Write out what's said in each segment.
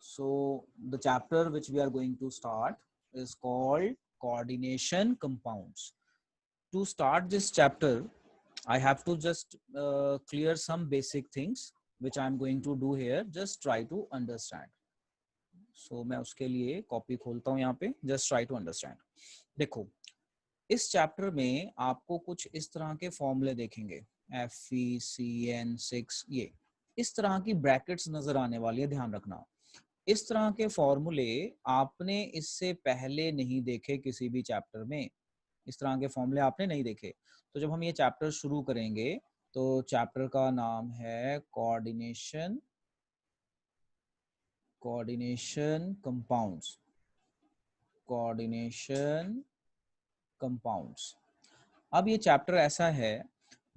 So the chapter which we are going to start is called coordination compounds. To start this chapter, I have to just clear some basic things which I am going to do here. Just try to understand. So मैं उसके लिए copy खोलता हूँ यहाँ पे. Just try to understand. देखो, इस chapter में आपको कुछ इस तरह के फॉर्मूले देखेंगे. FeCN6 ये इस तरह की ब्रैकेट्स नजर आने वाली है, ध्यान रखना. इस तरह के फॉर्मूले आपने इससे पहले नहीं देखे किसी भी चैप्टर में. इस तरह के फॉर्मूले आपने नहीं देखे. तो जब हम ये चैप्टर शुरू करेंगे तो चैप्टर का नाम है कोऑर्डिनेशन कंपाउंड्स. Coordination compounds. अब ये चैप्टर ऐसा है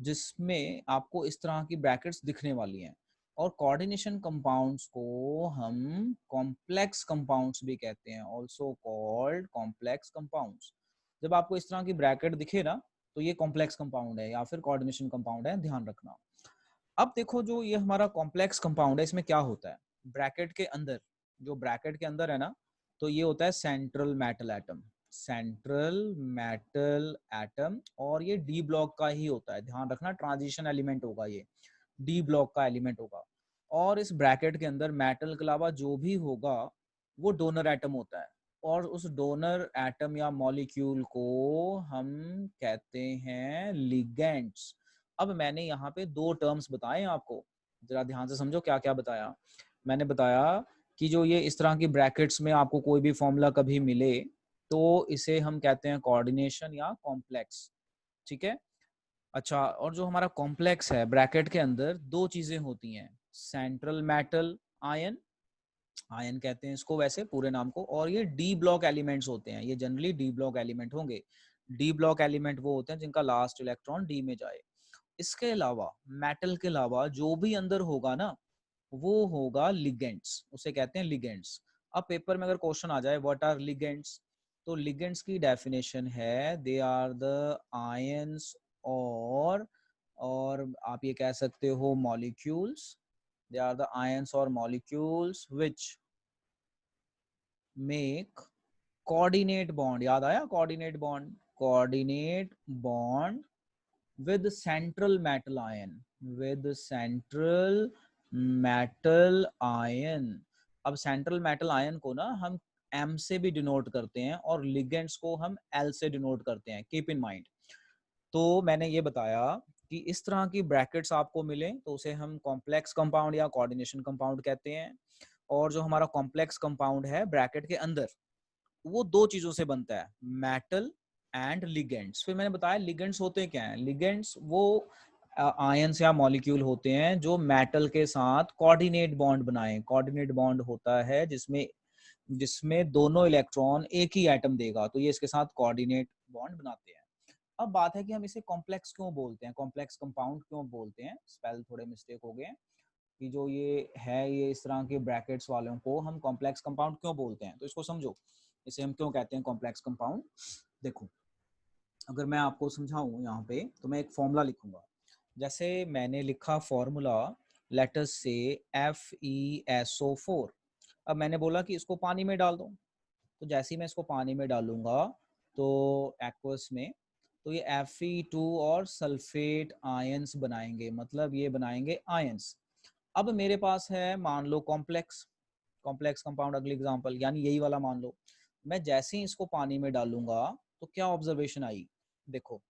जिसमें आपको इस तरह की ब्रैकेट्स दिखने वाली हैं. और कोऑर्डिनेशन कंपाउंड्स को हम कॉम्प्लेक्स कंपाउंड्स भी कहते हैं, ऑल्सो कॉल्ड कॉम्प्लेक्स कंपाउंड्स. जब आपको इस तरह की ब्रैकेट दिखे ना तो ये कॉम्प्लेक्स कंपाउंड है या फिर कोऑर्डिनेशन कंपाउंड है, ध्यान रखना. अब देखो, जो ये हमारा कॉम्प्लेक्स कंपाउंड है इसमें क्या होता है. ब्रैकेट के अंदर, जो ब्रैकेट के अंदर है ना, तो ये होता है central metal atom. Central metal atom, और ये डी ब्लॉक का ही होता है, ध्यान रखना. ट्रांजिशन एलिमेंट होगा, ये डी ब्लॉक का एलिमेंट होगा. और इस ब्रैकेट के अंदर मेटल के अलावा जो भी होगा वो डोनर एटम होता है. और उस डोनर एटम या मॉलिक्यूल को हम कहते हैं लिगेंड्स. अब मैंने यहाँ पे दो टर्म्स बताए आपको, जरा ध्यान से समझो क्या क्या बताया. मैंने बताया कि जो ये इस तरह की ब्रैकेट्स में आपको कोई भी फॉर्मूला कभी मिले तो इसे हम कहते हैं कोऑर्डिनेशन या कॉम्प्लेक्स. ठीक है. अच्छा, और जो हमारा कॉम्प्लेक्स है ब्रैकेट के अंदर दो चीजें होती हैं. सेंट्रल मेटल आयन, आयन कहते हैं इसको वैसे पूरे नाम को. और ये डी ब्लॉक एलिमेंट्स होते हैं, ये जनरली डी ब्लॉक एलिमेंट होंगे. डी ब्लॉक एलिमेंट वो होते हैं जिनका लास्ट इलेक्ट्रॉन डी में जाए. इसके अलावा मेटल के अलावा जो भी अंदर होगा ना वो होगा लिगेंड्स, उसे कहते हैं लिगेंड्स. अब पेपर में अगर क्वेश्चन आ जाए व्हाट आर लिगेंड्स, तो लिगेंड्स की डेफिनेशन है दे आर द आयंस और आप ये कह सकते हो molecules. They are the ions और molecules which make coordinate bond. याद आया coordinate bond. Coordinate bond with central metal ion, with central metal ion. अब सेंट्रल मेटल आयन को ना हम M से भी डिनोट करते हैं और लिगेंड्स को हम L से डिनोट करते हैं, कीप इन माइंड. तो मैंने ये बताया कि इस तरह की ब्रैकेट्स आपको मिले तो उसे हम कॉम्प्लेक्स कंपाउंड या कोऑर्डिनेशन कंपाउंड कहते हैं. और जो हमारा कॉम्प्लेक्स कंपाउंड है ब्रैकेट के अंदर वो दो चीजों से बनता है, मेटल एंड लिगेंड्स. फिर मैंने बताया लिगेंड्स होते क्या हैं. लिगेंड्स वो आयंस या मॉलिक्यूल होते हैं जो मेटल के साथ कोऑर्डिनेट बॉन्ड बनाएं. कोऑर्डिनेट बॉन्ड होता है जिसमें जिसमें दोनों इलेक्ट्रॉन एक ही एटम देगा, तो ये इसके साथ कोऑर्डिनेट बॉन्ड बनाते हैं. अब बात है कि हम इसे कॉम्प्लेक्स क्यों बोलते हैं, कॉम्प्लेक्स कंपाउंड क्यों बोलते हैं. स्पेल थोड़े मिस्टेक हो गए कि जो ये है, ये इस तरह के ब्रैकेट्स वालों को हम कॉम्प्लेक्स कंपाउंड क्यों बोलते हैं, तो इसको समझो. इसे हम क्यों कहते हैं कॉम्प्लेक्स कंपाउंड. देखो, अगर मैं आपको समझाऊं यहाँ पे तो मैं एक फॉर्मूला लिखूंगा. जैसे मैंने लिखा फॉर्मूला, लेट अस से FeSO4. अब मैंने बोला कि इसको पानी में डाल दो. तो जैसे ही मैं इसको पानी में डालूंगा तो एक्वस में, तो ये Fe2 और सल्फेट आयंस बनाएंगे, मतलब ये बनाएंगे आयंस. अब मेरे पास है मान लो कॉम्प्लेक्स कंपाउंड, अगली एग्जांपल, यानी यही वाला मान लो. मैं जैसे ही इसको पानी में डालूंगा तो क्या ऑब्जर्वेशन आई. देखो,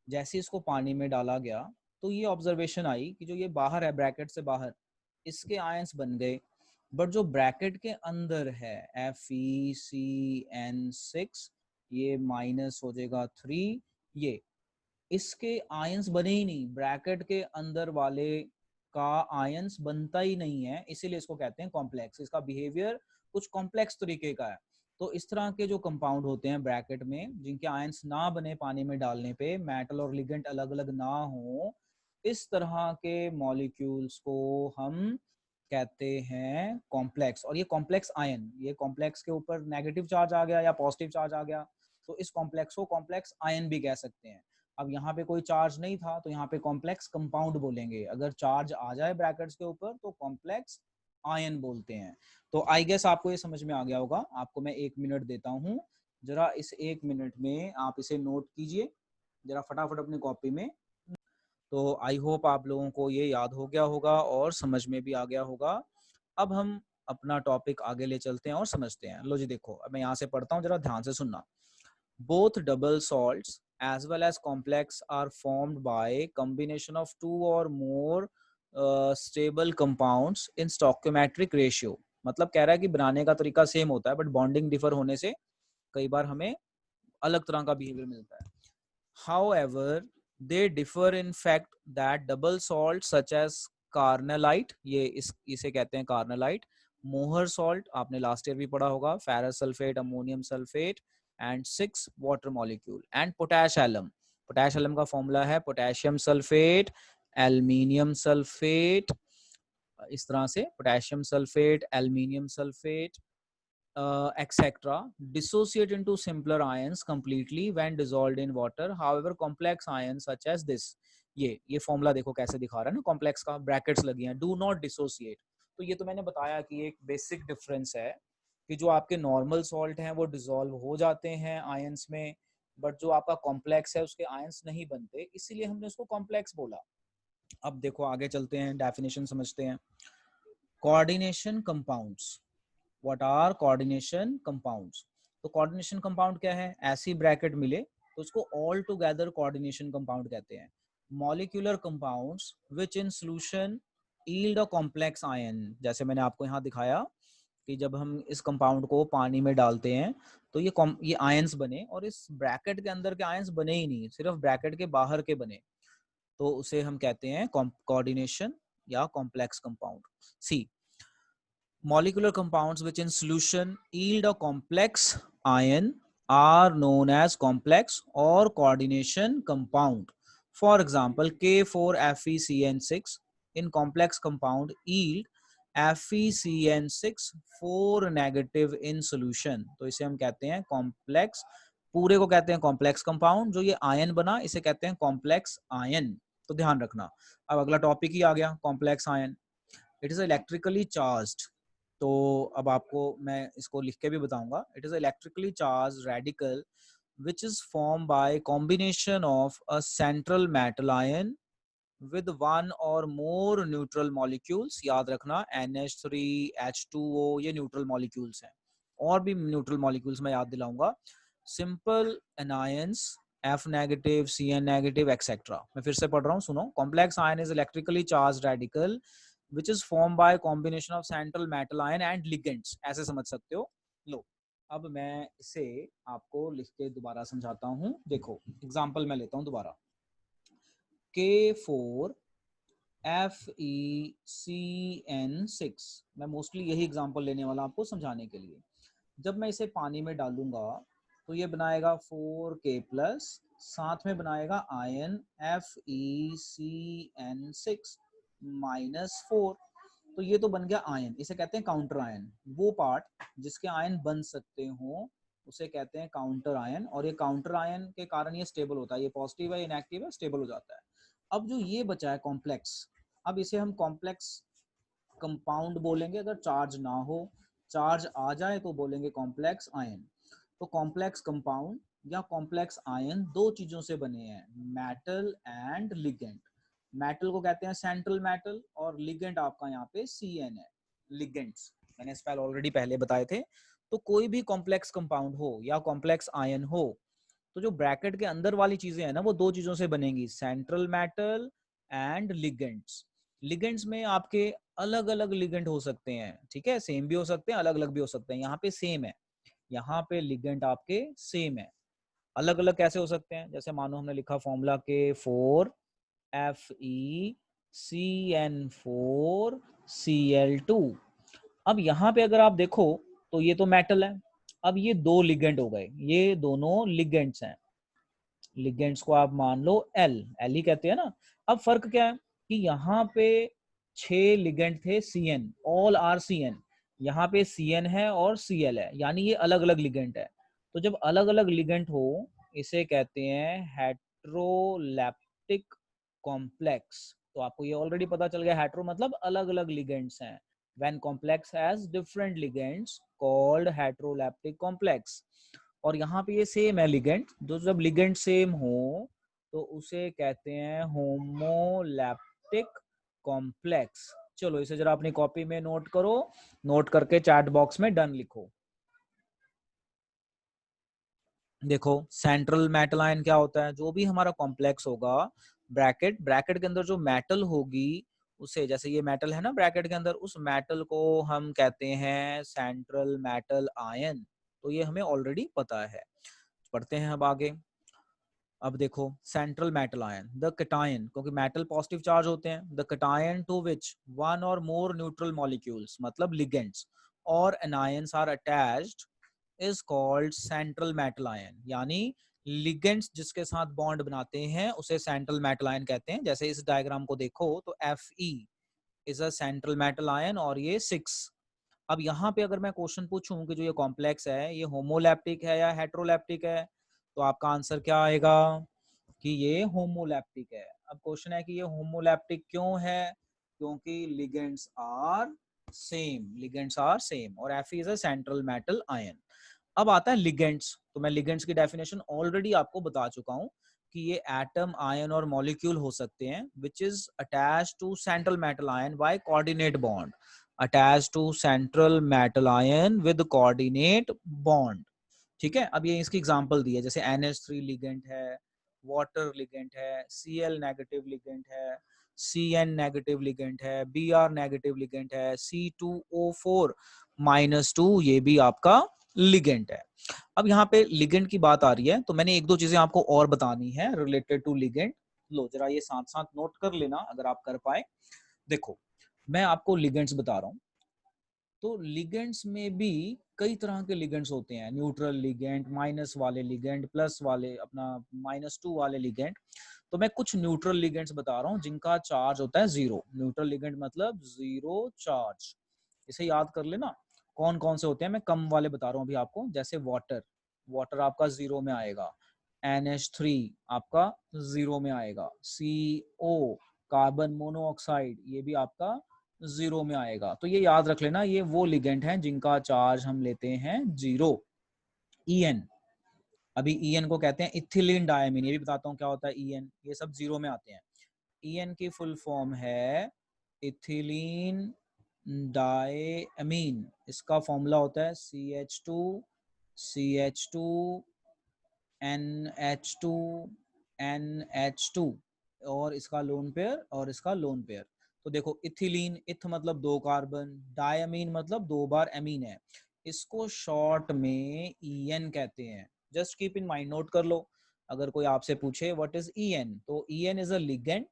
जैसे इसको पानी में डाला गया तो ये ऑब्जर्वेशन आई कि जो ये बाहर है ब्रैकेट से बाहर, इसके आयंस बन गए. बट जो ब्रैकेट के अंदर है FeCN6, ये माइनस हो जाएगा 3, ये इसके आयंस बने ही नहीं. ब्रैकेट के अंदर वाले का आयंस बनता ही नहीं है, इसीलिए इसको कहते हैं कॉम्प्लेक्स. इसका बिहेवियर कुछ कॉम्प्लेक्स तरीके का है. तो इस तरह के जो कंपाउंड होते हैं ब्रैकेट में जिनके आयंस ना बने पानी में डालने पे, मेटल और लिगेंड अलग अलग ना हो, इस तरह के मॉलिक्यूल्स को हम कहते हैं कॉम्प्लेक्स. और ये कॉम्प्लेक्स आयन, ये कॉम्प्लेक्स के ऊपर नेगेटिव चार्ज आ गया या पॉजिटिव चार्ज आ गया तो इस कॉम्प्लेक्स को कॉम्प्लेक्स आयन भी कह सकते हैं. अब यहाँ पे कोई चार्ज नहीं था तो यहाँ पे कॉम्प्लेक्स कंपाउंड बोलेंगे. अगर चार्ज आ जाए ब्रैकेट्स के ऊपर तो कॉम्प्लेक्स आयन बोलते हैं। तो आई गेस आपको ये समझ में आ गया होगा। आपको मैं 1 मिनट देता हूँ, जरा इस 1 मिनट में आप इसे नोट कीजिए जरा फटाफट अपनी कॉपी में। तो आई होप आप लोगों को ये याद हो गया होगा और समझ में भी आ गया होगा। अब हम अपना टॉपिक आगे ले चलते हैं और समझते हैं। लो जी देखो, अब मैं यहाँ से पढ़ता हूँ, जरा ध्यान से सुनना। Both double salts as well as complex are formed by combination of two or more stable compounds in stoichiometric ratio। मतलब कह रहा है कि बनाने का तरीका सेम होता है बट बॉन्डिंग डिफर होने से कई बार हमें अलग तरह का बिहेवियर मिलता है। However, they differ in fact that double salts such as carnallite, इसे कहते हैं कार्नेलाइट, मोहर सॉल्ट आपने लास्ट ईयर भी पढ़ा होगा, ferrous sulphate, ammonium sulphate and 6 water molecule and potash alum. Potash alum का फॉर्मूला है पोटेशियम सल्फेट, एल्युमिनियम सल्फेट, इस तरह से potassium sulphate, aluminium sulphate etc. dissociate into simpler ions completely when dissolved in water. However, complex ions such as this, ये formula देखो कैसे दिखा रहा है ना, कॉम्प्लेक्स का ब्रैकेट्स लगी हैं, डू नॉट डिसोसिएट। तो ये तो मैंने बताया कि एक बेसिक डिफरेंस है कि जो आपके नॉर्मल सॉल्ट हैं वो डिसॉल्व हो जाते हैं आयंस में, बट जो आपका कॉम्प्लेक्स है उसके आयंस नहीं बनते, इसीलिए हमने उसको कॉम्प्लेक्स बोला। अब देखो आगे चलते हैं, डेफिनेशन समझते हैं। Coordination compounds, what are coordination compounds. तो कोऑर्डिनेशन कंपाउंड क्या है, ऐसी ब्रैकेट मिले तो उसको ऑल टुगेदर कोऑर्डिनेशन कंपाउंड कहते हैं। Molecular compounds which in solution yield a complex ion. जैसे मैंने आपको यहाँ दिखाया कि जब हम इस कंपाउंड को पानी में डालते हैं तो ये आयंस बने, और इस ब्रैकेट के अंदर के आयंस बने ही नहीं, सिर्फ ब्रैकेट के बाहर के बने, तो उसे हम कहते हैं कोऑर्डिनेशन या complex compound. See, molecular compounds which in solution yield a complex ion are known as complex or coordination compound. For example, K4FeCN6 in complex compound yield FeCN6 4 negative in solution। तो इसे हम कहते हैं complex, पूरे को कहते हैं complex compound. जो ये आयन बना इसे कहते हैं कॉम्प्लेक्स आयन। तो ध्यान रखना। अब अगला टॉपिक ही आ गया, complex ion. It is electrically charged. तो अब आपको मैं इसको लिख के भी बताऊंगा। It is electrically charge radical which is form by combination of a central metal ion with one or more neutral molecules. याद रखना NH3 H2O ये न्यूट्रल मॉलिक्यूल्स हैं, और भी न्यूट्रल मॉलिक्यूल्स मैं याद दिलाऊंगा। Simple anions F negative, Cn negative etcetera. मैं फिर से पढ़ रहा हूँ, सुनो। Complex ion is electrically charge radical which is formed by combination of central metal ion and ligands। ऐसे समझ सकते हो। लो, अब मैं इसे आपको लिख के दोबारा समझाता हूँ। देखो एग्जांपल मैं लेता हूँ दोबारा। K4FeCN6, मैं मोस्टली यही एग्जांपल लेने वाला आपको समझाने के लिए। जब मैं इसे पानी में डालूंगा तो ये बनाएगा 4K+, साथ में बनाएगा आयन FeCN6 -4। तो ये तो बन गया आयन, इसे कहते हैं काउंटर आयन। वो पार्ट जिसके आयन बन सकते हो उसे कहते हैं काउंटर आयन, और ये काउंटर आयन के कारण ये स्टेबल होता है। ये पॉजिटिव है, इनएक्टिव है, स्टेबल हो जाता है। अब जो ये बचा है कॉम्प्लेक्स, अब इसे हम कॉम्प्लेक्स कंपाउंड बोलेंगे। अगर चार्ज ना हो, चार्ज आ जाए तो बोलेंगे कॉम्प्लेक्स आयन। तो कॉम्प्लेक्स कंपाउंड या कॉम्प्लेक्स आयन दो चीजों से बने हैं, मेटल एंड लिगेंड। मेटल को कहते हैं सेंट्रल मेटल, और लिगेंड आपका यहाँ पे Cn है। लिगेंड्स मैंने स्पेल ऑलरेडी पहले बताए थे। तो कोई भी कॉम्प्लेक्स कंपाउंड हो या कॉम्प्लेक्स आयन हो, तो जो ब्रैकेट के अंदर वाली चीजें हैं ना, वो दो चीजों से बनेंगी, central metal and ligands. Ligands में आपके अलग अलग लिगेंड हो सकते हैं, ठीक है, सेम भी हो सकते हैं, अलग अलग भी हो सकते हैं। यहाँ पे सेम है, यहाँ पे लिगेंड आपके सेम है। अलग अलग कैसे हो सकते हैं, जैसे मानो हमने लिखा फॉर्मूला K4FeCN4Cl2। अब यहाँ पे अगर आप देखो तो ये तो मेटल है। अब ये दो लिगेंड हो गए, ये दोनों लिगेंड्स हैं। लिगेंड्स को आप मान लो एल ही कहते हैं ना। अब फर्क क्या है कि यहाँ पे 6 लिगेंड थे Cn, ऑल आर Cn। यहाँ पे Cn है और Cl है, यानी ये अलग अलग लिगेंड है। तो जब अलग अलग लिगेंड हो इसे कहते हैं हेट्रोलैप्टिक कॉम्प्लेक्स। तो आपको ये ऑलरेडी पता चल गया, हेट्रो मतलब अलग अलग लिगेंड्स हैं। When complex has different ligands called heteroleptic complex. और यहाँ पे ये सेम है लिगेंड, तो जब लिगेंड सेम हो तो उसे कहते हैं होमोलैप्टिक कॉम्प्लेक्स। चलो इसे जरा अपनी कॉपी में नोट करो, नोट करके चैट बॉक्स में डन लिखो। देखो सेंट्रल मेटल आयन क्या होता है, जो भी हमारा कॉम्प्लेक्स होगा, ब्रैकेट ब्रैकेट के अंदर जो मेटल होगी उसे, जैसे ये मेटल है ना ब्रैकेट के अंदर, उस मेटल को हम कहते हैं सेंट्रल मेटल आयन। तो ये हमें ऑलरेडी पता है। पढ़ते हैं अब आगे। अब देखो central metal ion, the cation, क्योंकि मेटल पॉजिटिव चार्ज होते हैं, the cation to which one or more neutral molecules मतलब ligands or anions are attached is called central metal ion. यानी लिगेंड्स जिसके साथ बॉन्ड बनाते हैं उसे सेंट्रल मेटल आयन कहते हैं। जैसे इस डायग्राम को देखो तो Fe is a central metal ion और ये 6। अब यहाँ पे अगर मैं क्वेश्चन पूछूं कि जो ये कॉम्प्लेक्स है ये होमोलैप्टिक है या हेटेरोलैप्टिक है, तो आपका आंसर क्या आएगा कि ये होमोलैप्टिक है। अब क्वेश्चन है कि ये होमोलैप्टिक क्यों है, क्योंकि ligands are same, ligands are same और Fe is a central metal ion. अब आता है लिगेंड्स, तो मैं लिगेंड्स की डेफिनेशन ऑलरेडी आपको बता चुका हूं कि ये एटम, आयन और मॉलिक्यूल हो सकते हैं which is attached to central metal ion by coordinate bond, attached to central metal ion with coordinate bond. ठीक है, अब ये इसकी एग्जांपल दी है, जैसे NH3 लिगेंड है, वाटर लिगेंड है, Cl नेगेटिव लिगेंड है, Cn नेगेटिव लिगेंड है, Br नेगेटिव लिगेंड है, C2O4 -2 ये भी आपका लिगेंड है। अब यहाँ पे लिगेंड की बात आ रही है तो मैंने एक दो चीजें आपको और बतानी है रिलेटेड टू लिगेंड। लो जरा ये साथ साथ नोट कर लेना अगर आप कर पाए। देखो मैं आपको लिगेंड्स बता रहा हूँ, तो लिगेंड्स में भी कई तरह के लिगेंड्स होते हैं, न्यूट्रल लिगेंड, माइनस वाले लिगेंड, प्लस वाले अपना -2 वाले लिगेंड। तो मैं कुछ न्यूट्रल लिगेंड्स बता रहा हूँ जिनका चार्ज होता है 0। न्यूट्रल लिगेंड मतलब 0 चार्ज, इसे याद कर लेना। कौन कौन से होते हैं मैं कम वाले बता रहा हूँ अभी आपको, जैसे वाटर, वाटर आपका 0 में आएगा, NH3 आपका 0 में आएगा, CO कार्बन मोनोऑक्साइड ये भी आपका 0 में आएगा। तो ये याद रख लेना, ये वो लिगेंड हैं जिनका चार्ज हम लेते हैं 0। En, अभी En को कहते हैं इथिलीन डायमीन, ये भी बताता हूँ क्या होता है En, ये सब 0 में आते हैं। En की फुल फॉर्म है इथिलीन डायमीन, इसका फॉर्मूला होता है CH2 CH2 NH2 NH2 और इसका लोन पेयर और इसका लोन पेयर। तो देखो इथिलीन, इथ मतलब 2 कार्बन, डायमीन मतलब 2 बार एमीन है, इसको शॉर्ट में En कहते हैं। Just keep in mind, note कर लो। अगर कोई आपसे पूछे व्हाट इज En, तो En इज अ लिगेंड,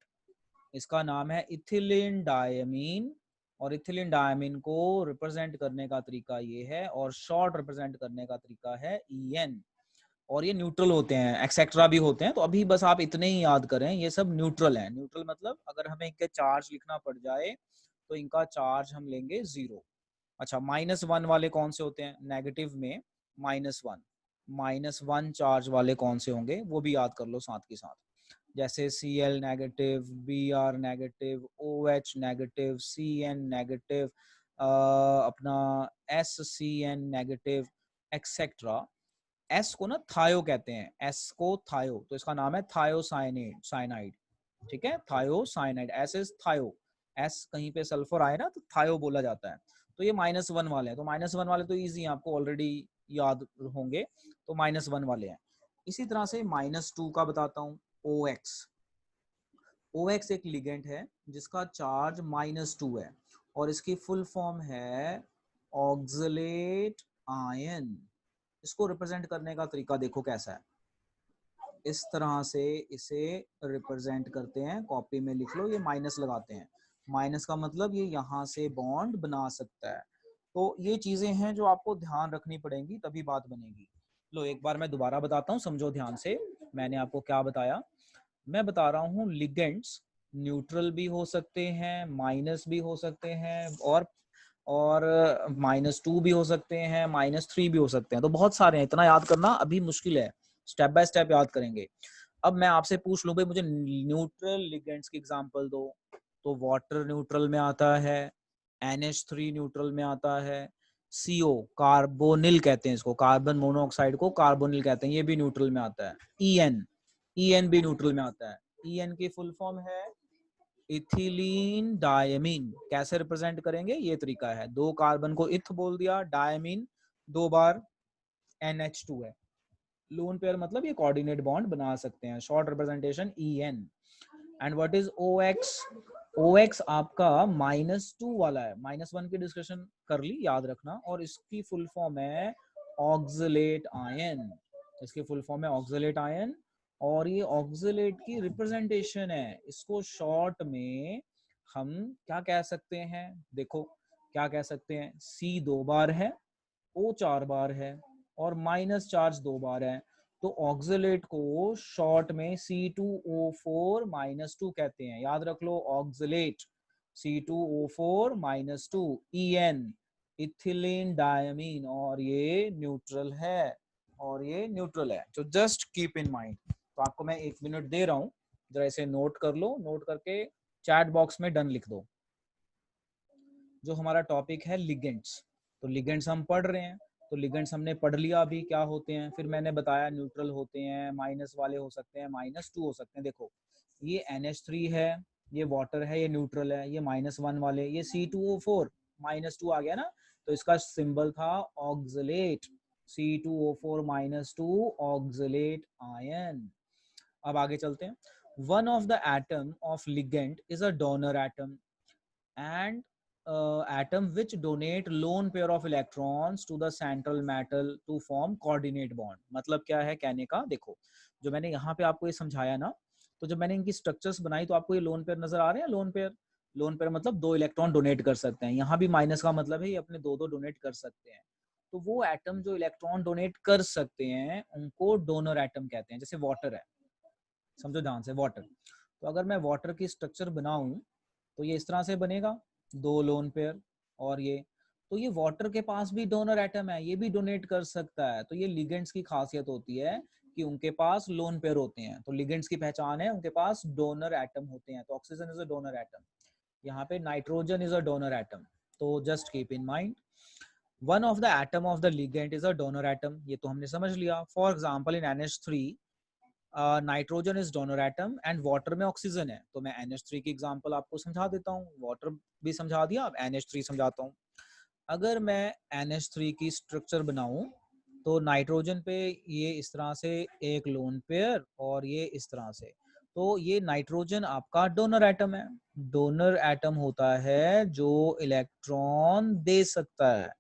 इसका नाम है इथिलीन डायमीन, और इथिलीन डायमीन को रिप्रेजेंट करने का तरीका ये है और शॉर्ट रिप्रेजेंट करने का तरीका है En। और ये न्यूट्रल होते हैं, एक्सेट्रा भी होते हैं, तो अभी बस आप इतने ही याद करें, ये सब न्यूट्रल हैं। न्यूट्रल मतलब अगर हमें इनके चार्ज लिखना पड़ जाए तो इनका चार्ज हम लेंगे 0। अच्छा -1 वाले कौन से होते हैं, नेगेटिव में -1, -1 चार्ज वाले कौन से होंगे वो भी याद कर लो साथ के साथ, जैसे Cl negative, Br negative, OH negative, Cn negative, अपना SCN नेगेटिव एक्सेट्रा। एस को ना थायो कहते हैं, एस को थायो, तो इसका नाम है थायोसाइनेट साइनाइड। ठीक है, थायोसाइनाइड, एस इज थायो, एस कहीं पे सल्फर आए ना तो थायो बोला जाता है। तो ये -1 वाले हैं, तो -1 वाले तो इजी है, आपको ऑलरेडी याद होंगे, तो -1 वाले हैं। इसी तरह से -2 का बताता हूँ, OX। OX एक लिगेंड है जिसका चार्ज -2 है और इसकी फुल फॉर्म है ऑक्सलेट आयन। इसको रिप्रेजेंट करने का तरीका देखो कैसा है, इस तरह से इसे रिप्रेजेंट करते हैं, कॉपी में लिख लो, ये माइनस लगाते हैं, माइनस का मतलब ये यहाँ से बॉन्ड बना सकता है। तो ये चीजें हैं जो आपको ध्यान रखनी पड़ेंगी तभी बात बनेगी। लो एक बार मैं दोबारा बताता हूँ, समझो ध्यान से मैंने आपको क्या बताया। मैं बता रहा हूँ लिगेंड्स न्यूट्रल भी हो सकते हैं, माइनस भी हो सकते हैं, और -2 भी हो सकते हैं, -3 भी हो सकते हैं, तो बहुत सारे हैं, इतना याद करना अभी मुश्किल है, स्टेप बाय स्टेप याद करेंगे। अब मैं आपसे पूछ लूं भाई मुझे न्यूट्रल लिगेंड्स की एग्जांपल दो, तो वाटर न्यूट्रल में आता है, NH3 न्यूट्रल में आता है, CO कार्बोनिल कहते हैं इसको, कार्बन मोनोऑक्साइड को कार्बोनिल कहते हैं, ये भी न्यूट्रल में आता है। EN भी न्यूट्रल में आता है। EN की फुल फॉर्म है इथिलीन डायमीन। कैसे रिप्रेजेंट करेंगे, ये तरीका है, 2 कार्बन को इथ बोल दिया, डायमीन 2 बार NH2 है, लोन पेयर मतलब ये कोऑर्डिनेट बॉन्ड बना सकते हैं, short representation EN। And what is OX? OX आपका -2 वाला है, -1 की डिस्कशन कर ली, याद रखना, और इसकी फुल फॉर्म है ऑक्सलेट आयन। इसकी फुल फॉर्म है ऑक्सलेट आयन, और ये ऑक्सलेट की रिप्रेजेंटेशन है। इसको शॉर्ट में हम क्या कह सकते हैं, देखो क्या कह सकते हैं, C 2 बार है, O 4 बार है, और माइनस चार्ज 2 बार है, तो ऑक्सलेट को शॉर्ट में C2O4 -2 कहते हैं। याद रख लो, oxalate C2O4 -2 EN ethylene diamine, और ये न्यूट्रल है, और ये न्यूट्रल है, तो जस्ट कीप इन माइंड। तो आपको मैं 1 मिनट दे रहा हूं, जरा इसे नोट कर लो, नोट करके चैट बॉक्स में डन लिख दो। जो हमारा टॉपिक है लिगेंड्स, तो लिगेंड्स हम पढ़ रहे हैं, तो लिगेंड्स हमने पढ़ लिया अभी क्या होते हैं, फिर मैंने बताया न्यूट्रल होते हैं, माइनस वाले हो सकते हैं, -2 हो सकते हैं। देखो ये NH3 है, ये वाटर है, ये न्यूट्रल है, ये -1 वाले, ये C2O4 -2 आ गया ना, तो इसका सिंबल था ऑक्सलेट, C2O4 -2 ऑक्सलेट आयन। अब आगे चलते हैं। One of the atom of ligand is a donor atom and atom which donate lone pair of electrons to the central metal to form coordinate bond। मतलब क्या है कहने का, देखो जो मैंने यहाँ पे आपको ये समझाया ना, तो जब मैंने इनकी स्ट्रक्चर्स बनाई तो आपको ये लोन पेयर नजर आ रहे हैं। लोन पेयर मतलब 2 इलेक्ट्रॉन डोनेट कर सकते हैं, यहाँ भी माइनस का मतलब है ये अपने 2 डोनेट कर सकते हैं। तो वो एटम जो इलेक्ट्रॉन डोनेट कर सकते हैं उनको डोनर एटम कहते हैं। जैसे वाटर है, समझो ध्यान से, वाटर, तो अगर मैं वाटर की स्ट्रक्चर बनाऊं तो ये इस तरह से बनेगा, 2 लोन पेयर, और ये, तो ये वाटर के पास भी डोनर एटम है, ये भी डोनेट कर सकता है। तो ये लिगेंड्स की खासियत होती है कि उनके पास लोन पेयर होते हैं, तो लिगेंड्स की पहचान है उनके पास डोनर एटम होते हैं। तो oxygen is a donor atom, यहाँ पे nitrogen is a donor atom, तो just keep in mind one of the atom of the ligand is a donor atom, ये तो हमने समझ लिया। For example in NH3 nitrogen is donor atom and water में oxygen है, तो मैं NH3 की एग्जांपल आपको समझा देता हूँ, वाटर भी समझा दिया, अब NH3 समझाता हूँ। अगर मैं NH3 की स्ट्रक्चर बनाऊं तो नाइट्रोजन पे ये इस तरह से एक लोन पेयर, और ये इस तरह से, तो ये नाइट्रोजन आपका डोनर एटम है। डोनर एटम होता है जो इलेक्ट्रॉन दे सकता है,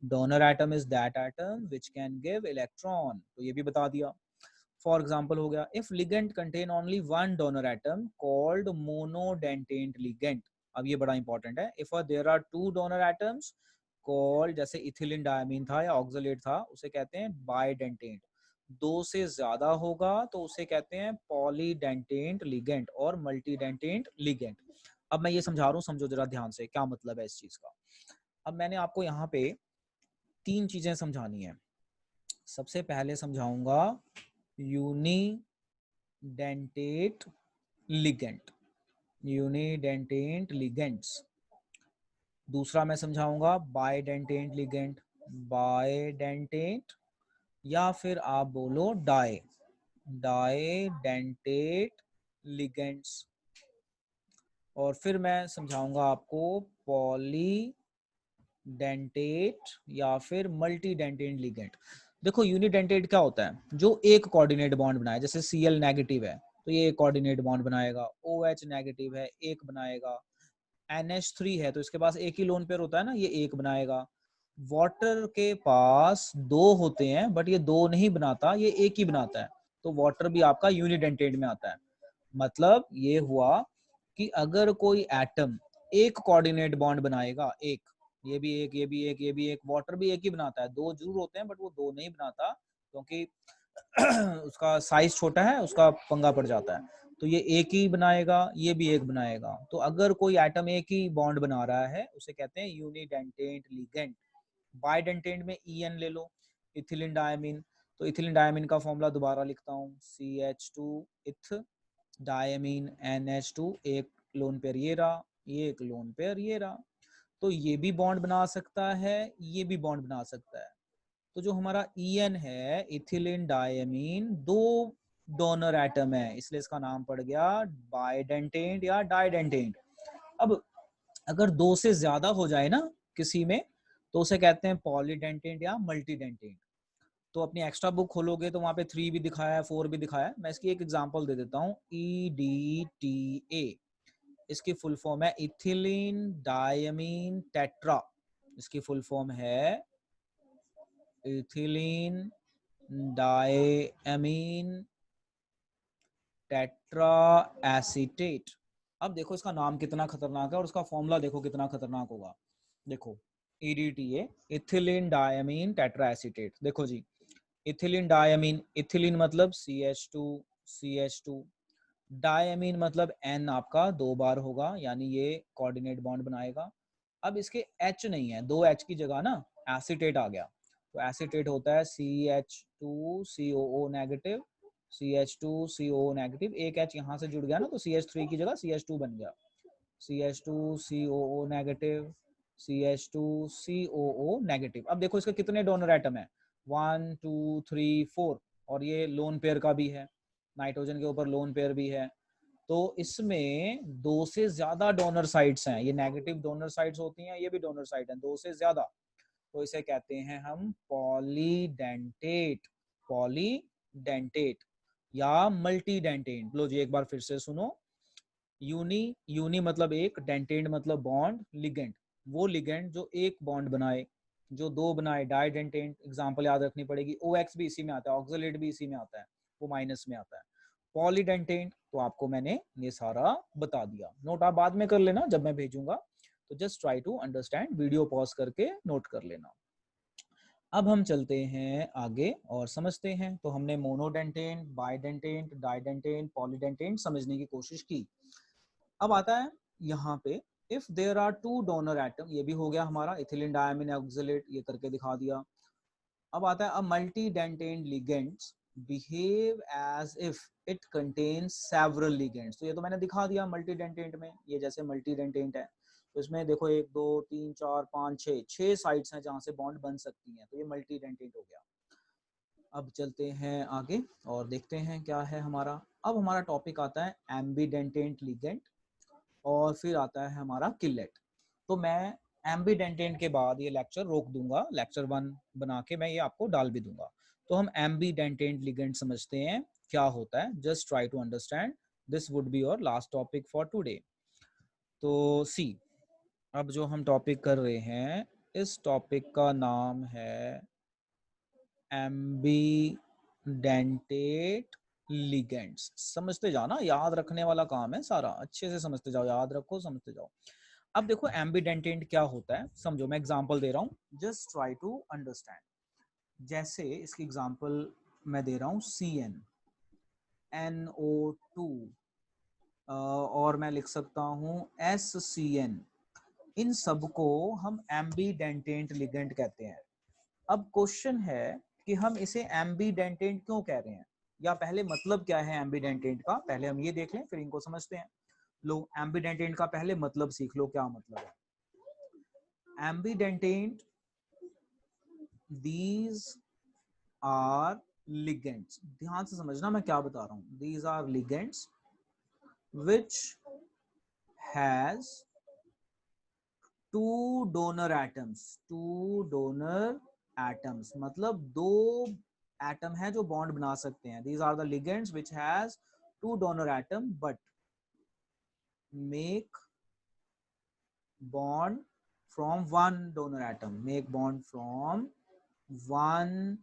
donor atom is that atom which can give electron, तो ये भी बता दिया। फॉर एग्जाम्पल हो गया, if ligand contain only one donor atom called monodentate ligand. अब ये बड़ा इंपॉर्टेंट है, if there are 2 donor atoms called, जैसे इथिलीन डायमीन था या ऑक्सलेट था, उसे कहते हैं बाइडेंटेट। 2 से ज्यादा होगा तो उसे कहते हैं पॉलीडेंटेट लिगेंड और मल्टीडेंटेट लिगेंड। अब मैं ये समझा रहा हूँ, समझो जरा ध्यान से क्या मतलब है इस चीज का। अब मैंने आपको यहाँ पे 3 चीजें समझानी है। सबसे पहले समझाऊंगा यूनिडेंटेट लिगेंड, यूनिडेंटेट लिगेंड्स। दूसरा मैं समझाऊंगा बाइडेंटेट लिगेंड, बाइडेंटेट, या फिर आप बोलो डाइडेंटेट लिगेंड्स। और फिर मैं समझाऊंगा आपको पॉलीडेंटेट या फिर मल्टीडेंटेट लिगेंड। देखो यूनिडेंटेट क्या होता है, जो एक कोऑर्डिनेट बॉन्ड बनाए, जैसे Cl नेगेटिव है तो ये एक कोऑर्डिनेट बॉन्ड बनाएगा, OH नेगेटिव है एक बनाएगा, NH3 है तो इसके पास एक ही लोन पेयर होता है ना, ये एक बनाएगा। वाटर के पास 2 होते हैं बट ये 2 नहीं बनाता, ये एक ही बनाता है, तो वाटर भी आपका यूनिडेंटेट में आता है। मतलब ये हुआ कि अगर कोई एटम एक कोऑर्डिनेट बॉन्ड बनाएगा, एक, ये भी एक, ये भी एक, ये भी एक, वाटर भी एक ही बनाता है, 2 जरूर होते हैं बट वो 2 नहीं बनाता क्योंकि उसका साइज छोटा है, उसका पंगा पड़ जाता है, तो ये एक ही बनाएगा, ये भी एक बनाएगा। तो अगर कोई एटम एक ही बॉन्ड बना रहा है उसे कहते हैं यूनिडेंटेट लिगेंड। बाइडेंटेट में EN ले लो, इथिलीन डायमीन, तो इथिलीन डायमीन का फॉर्मूला दोबारा लिखता हूँ, CH2 इथ डायमीन NH2, एक लोन पेयर ये रहा, ये एक लोन पेयर ये रहा। तो ये भी बॉन्ड बना सकता है, ये भी बॉन्ड बना सकता है। तो जो हमारा EN है, इथिलीन डायमीन, दो डोनर एटम है, इसलिए इसका नाम पड़ गया बाइडेंटेट या डाइडेंटेट। अब अगर दो से ज्यादा हो जाए ना किसी में, तो उसे कहते हैं पॉलीडेंटेट या मल्टीडेंटेट। तो अपनी एक्स्ट्रा बुक खोलोगे तो वहां पे 3 भी दिखाया है, 4 भी दिखाया है। मैं इसकी एक एग्जांपल दे देता हूँ, EDTA, इसकी फुल फॉर्म है इथिलीन डायमीन टेट्रा। इसकी फुल फॉर्म है इथिलीन डायमीन टेट्रा एसीटेट। अब देखो इसका नाम कितना खतरनाक है और उसका फॉर्मूला देखो कितना खतरनाक होगा। देखो EDTA, ethylene diamine tetra acetate. देखो जी, इथिलीन डायमीन, इथिलीन मतलब CH2, डायमीन मतलब N आपका 2 बार होगा, यानी ये कोऑर्डिनेट बॉन्ड बनाएगा। अब इसके H नहीं है, 2 H की जगह ना एसीटेट आ गया, तो एसीटेट होता है CH2COO नेगेटिव, CH2COO नेगेटिव, एक H यहाँ से जुड़ गया ना, तो CH3 की जगह CH2 बन गया, CH2COO नेगेटिव, CH2COO नेगेटिव। अब देखो इसके कितने डोनर एटम है, 1 2 3 4, और ये लोन पेयर का भी है, नाइट्रोजन के ऊपर लोन पेयर भी है। तो इसमें 2 से ज्यादा डोनर साइट्स हैं, ये नेगेटिव डोनर साइट्स होती हैं, ये भी डोनर साइट है, 2 से ज्यादा। तो इसे कहते हैं हम पॉलीडेंटेट, पॉलीडेंटेट या मल्टीडेंटेट। लो जी एक बार फिर से सुनो, यूनी मतलब एक, डेंटेट मतलब बॉन्ड, लिगेंड वो लिगेंड जो एक बॉन्ड बनाए, जो दो बनाए डाइडेंटेट। एग्जांपल याद रखनी पड़ेगी, OX भी इसी में आता है, ऑक्सलेट भी इसी में आता है, वो माइनस में आता है। पॉलीडेंटेट तो आपको मैंने ये सारा बता दिया, नोट आप बाद में कर लेना जब मैं भेजूंगा, तो just try to understand, video pause करके नोट कर लेना। अब हम चलते हैं आगे और समझते हैं। तो हमने मोनोडेंटेट, बाइडेंटेट, डाइडेंटेट, पॉलीडेंटेट समझने की कोशिश की। अब आता है यहाँ पे, if there are 2 donor atom, ये भी हो गया हमारा इथिलीन डायमीन ऑक्सलेट, ये करके दिखा दिया। अब आता है a multidentate ligands behave as if it contains several ligands. तो ये तो मैंने दिखा दिया मल्टीडेंटेट में, ये जैसे मल्टीडेंटेट है तो इसमें देखो 1 2 3 4 5 6 साइट्स हैं जहां से बॉन्ड बन सकती हैं, तो ये मल्टीडेंटेट हो गया। अब चलते हैं आगे और देखते हैं क्या है हमारा। अब हमारा टॉपिक आता है एम्बीडेंटेट लिगेंड, और फिर आता है हमारा किलेट। तो मैं एम्बीडेंटेट के बाद ये लेक्चर रोक दूंगा, लेक्चर 1 बना के मैं ये आपको डाल भी दूंगा। तो हम एम्बीडेंटेट लिगेंड समझते हैं क्या होता है, just try to understand, this would be your last topic for today. तो सी, अब जो हम टॉपिक कर रहे हैं, इस टॉपिक का नाम है एम्बीडेंटेट लिगेंड्स। समझते जाओ ना, याद रखने वाला काम है सारा, अच्छे से समझते जाओ, याद रखो, समझते जाओ। अब देखो एम्बीडेंटेट क्या होता है, समझो, मैं एग्जांपल दे रहा हूँ, जस्ट ट्राई टू अंडरस्टैंड। जैसे इसकी एग्जांपल मैं दे रहा हूँ CN, NO2, और मैं लिख सकता हूँ SCN। इन सबको हम एम्बीडेंटेट लिगेंड कहते हैं। अब क्वेश्चन है कि हम इसे एम्बीडेंटेट क्यों कह रहे हैं, या पहले मतलब क्या है एम्बीडेंटेट का, पहले हम ये देख लें फिर इनको समझते हैं। लो एम्बीडेंटेट का पहले मतलब सीख लो, क्या मतलब है एम्बीडेंटेट। दीज आर लिगेंड्स, ध्यान से समझना मैं क्या बता रहा हूं, these are ligands which has two donor atoms मतलब दो एटम है जो बॉन्ड बना सकते हैं। These are the ligands which has two donor atom but make bond from one donor atom, make bond from one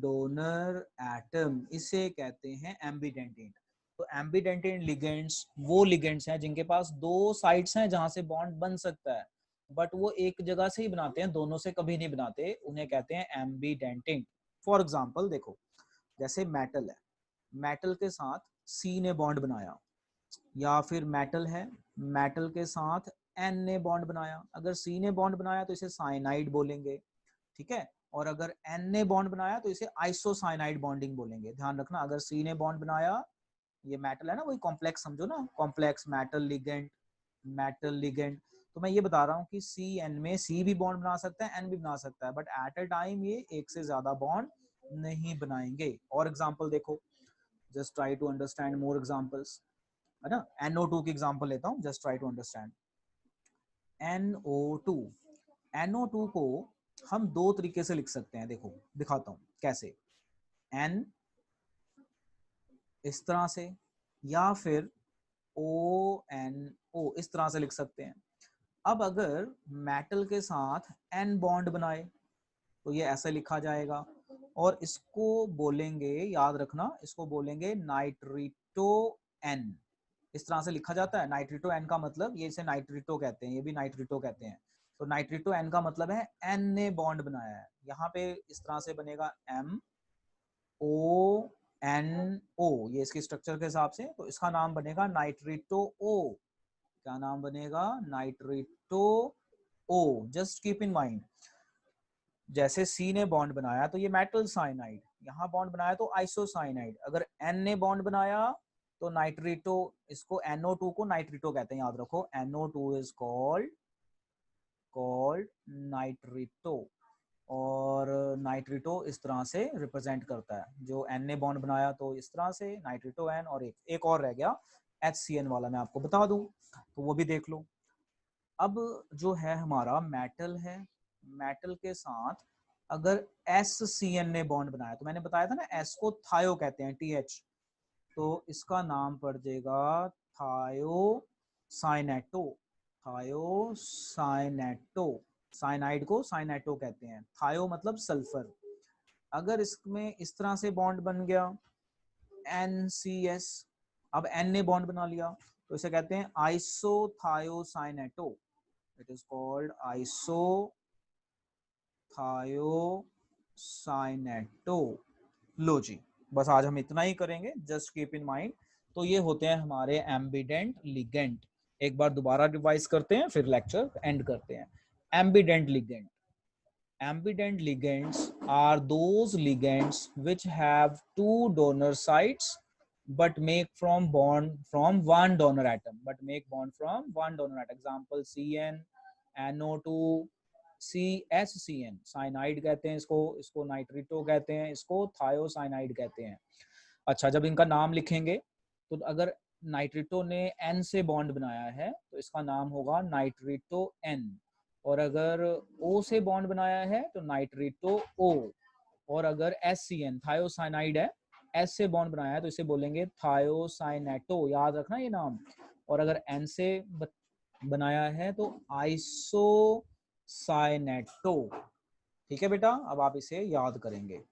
donor atom, इसे कहते हैं एम्बीडेंटेट। तो एम्बीडेंटेट लिगेंड्स वो लिगेंड्स हैं जिनके पास दो साइट्स हैं जहां से बॉन्ड बन सकता है, बट वो एक जगह से ही बनाते हैं, दोनों से कभी नहीं बनाते, उन्हें कहते हैं एम्बीडेंटेट। फॉर एग्जांपल देखो, जैसे मेटल है, मेटल के साथ सी ने बॉन्ड बनाया, या फिर मेटल है, मेटल के साथ एन ने बॉन्ड बनाया। अगर सी ने बॉन्ड बनाया तो इसे साइनाइड बोलेंगे, ठीक है, और अगर एन ने बॉन्ड बनाया तो इसे आइसोसाइनाइड बॉन्डिंग बोलेंगे। ध्यान रखना, अगर सी ने बॉन्ड बनाया, ये मेटल है ना, वही कॉम्प्लेक्स समझो ना, complex metal ligand, metal ligand. तो मैं ये बता रहा हूँ कि CN में C भी बॉन्ड बना सकता है, N भी बना सकता है, बट एट अ टाइम ये एक से ज्यादा बॉन्ड नहीं बनाएंगे। और एग्जांपल देखो, just try to understand more examples, है ना। NO2 की एग्जांपल लेता हूँ, just try to understand. NO2, NO2 को हम दो तरीके से लिख सकते हैं, देखो दिखाता हूँ कैसे। N इस तरह से, या फिर ONO इस तरह से लिख सकते हैं। अब अगर मेटल के साथ N बॉन्ड बनाए तो ये ऐसे लिखा जाएगा, और इसको बोलेंगे, याद रखना, इसको बोलेंगे नाइट्रिटो N। इस तरह से लिखा जाता है। नाइट्रिटो N का मतलब, ये इसे नाइट्रिटो कहते हैं, ये भी नाइट्रिटो कहते हैं। तो नाइट्रिटो N का मतलब है N ने बॉन्ड बनाया है। यहाँ पे इस तरह से बनेगा MONO, ये इसके स्ट्रक्चर के हिसाब से, तो इसका नाम बनेगा नाइट्रिटो O। क्या नाम बनेगा? नाइट्रिटो O। Just keep in mind, जैसे C ने बॉन्ड बनाया तो ये मेटल साइनाइड, यहाँ बॉन्ड बनाया तो आइसोसाइनाइड। अगर N ने बॉन्ड बनाया तो नाइट्रिटो, इसको NO2 को नाइट्रिटो कहते हैं, याद रखो। NO2 इज कॉल्ड नाइट्रिटो, और नाइट्रिटो इस तरह से रिप्रेजेंट करता है। जो N ने बॉन्ड बनाया तो इस तरह से नाइट्रिटो N, और एक और रह गया HCN वाला, मैं आपको बता दूं तो वो भी देख लो। अब जो है हमारा मेटल है, मेटल के साथ अगर SCN ने बॉन्ड बनाया, तो मैंने बताया था ना S को थायो कहते हैं, TH, तो इसका नाम पड़ जाएगा थायोसाइनेटो। थायोसाइनेटो, साइनाइड को साइनेटो कहते हैं। थायो मतलब सल्फर। अगर इसमें इस तरह से बॉन्ड बन गया NCS, अब N ने बॉन्ड बना लिया तो इसे कहते हैं isothiocyanato. It is called isothiocyanato. लो जी, बस आज हम इतना ही करेंगे, जस्ट कीप इन माइंड। तो ये होते हैं हमारे एम्बिडेंट लिगेंड। एक बार दोबारा रिवाइज करते हैं, फिर लेक्चर एंड करते हैं। Ambient ligand, ambident ligands are those ligands which have two donor sites but make from bond from one donor atom, example CN, NO2, CHCN, cyanide कहते हैं इसको, इसको नाइट्रिटो कहते हैं, इसको थायोसाइनाइड कहते हैं। अच्छा, जब इनका नाम लिखेंगे तो अगर नाइट्रिटो ने N से बॉन्ड बनाया है तो इसका नाम होगा नाइट्रिटो N, और अगर O से बॉन्ड बनाया है तो नाइट्रिटो O, और अगर SCN थायोसाइनाइड है, S से बॉन्ड बनाया है तो इसे बोलेंगे थायोसाइनेटो, याद रखना ये नाम। और अगर N से बनाया है तो आइसोसाइनेटो। ठीक है बेटा, अब आप इसे याद करेंगे।